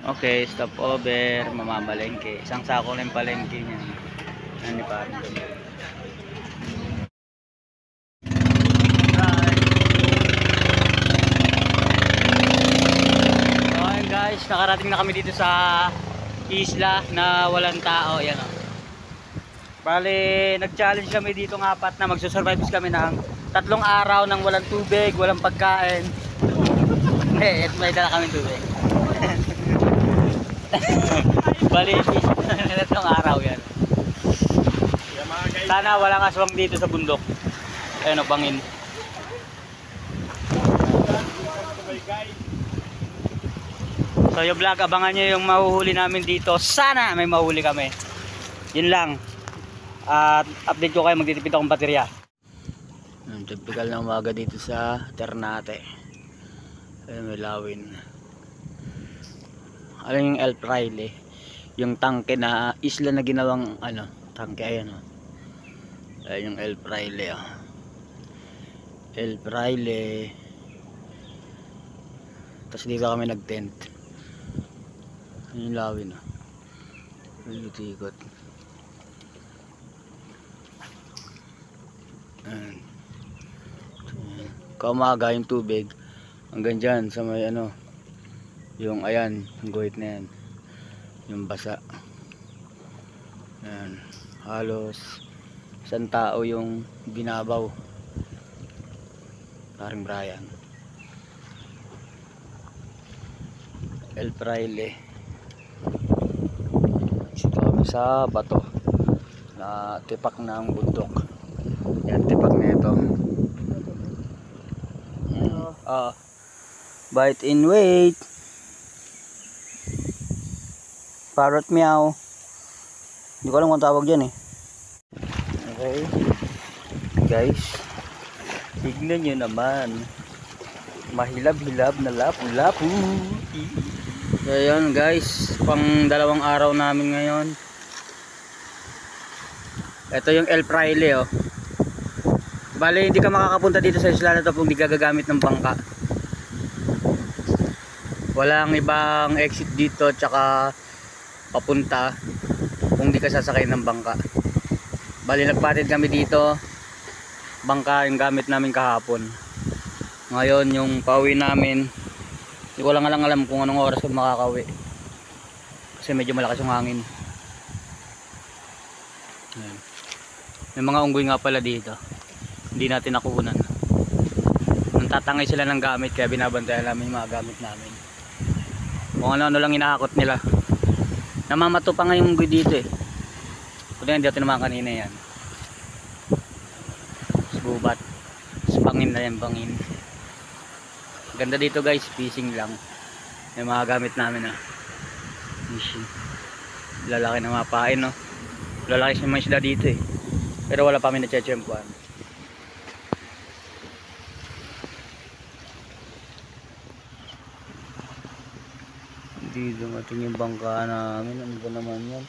Okay, stop over, mamamalengke. Isang sako na yung palengke niya. Ano ni Paring Domel. So ayun guys, nakarating na kami dito sa isla na walang tao. Yan o. Bale, nag-challenge kami dito ng apat na magsusurvive kami ng 3 araw ng walang tubig, walang pagkain. May dala kami tubig. Bali, 3 araw yan. Sana walang aswang dito sa bundok. Ayun o, bangin. So yung vlog, abangan nyo yung mahuhuli namin dito. Sana may mahuhuli kami. Yun lang. At update ko kayo, magtitipid akong baterya. Typical na umaga dito sa Ternate. Ayun, may lawin. Alam yung Elf Riley, yung tangke na isla na ginawang ano, tangke. Ayan o. Ayun yung Elf Riley o. Elf Riley. Tapos dito kami nag-tent. Ayun yung lawin o. Ayun yung tikot. Ayan. Kaumaga yung tubig hanggang dyan sa may ano, yung ayan, yung guhit na yan, yung basa. Ayan, halos 1 tao yung binabaw. Paring Brian, El Fraile. Dito kami sa bato na tipak ng bundok. Yan, tipak na ito. Bite in wait. Parrot meow. Hindi ko alam kung tawag dyan eh. Okay guys, tignan nyo naman, mahilab-hilab na lapu-lapu. So yun guys, pang 2 araw namin ngayon. Ito yung El Fraile oh. Bale, hindi ka makakapunta dito sa isla na to kung hindi ka gagamit ng bangka. Walang ibang exit dito tsaka papunta kung hindi ka sasakay ng bangka. Bale, nagpatid kami dito, bangka yung gamit namin kahapon. Ngayon yung pauwi namin, hindi ko lang alam kung anong oras kung makakauwi kasi medyo malakas yung hangin. Ayan. May mga unggoy nga pala dito, hindi natin nakunan. Nantatangay sila ng gamit kaya binabantayan namin yung mga gamit namin. Kung ano-ano lang inahakot nila. Namamato pa nga yung unggoy dito eh. Kung hindi natin naman kanina yan. Gubat. Bangin na yan, bangin. Ganda dito guys, fishing lang. Yung mga gamit namin ah. Fishing. Lalaki na mapain no. Lalaki siya mga isda dito eh. Pero wala pa kami na-chechempuan. Hindi dumating yung bangka namin. Ano ba naman yan?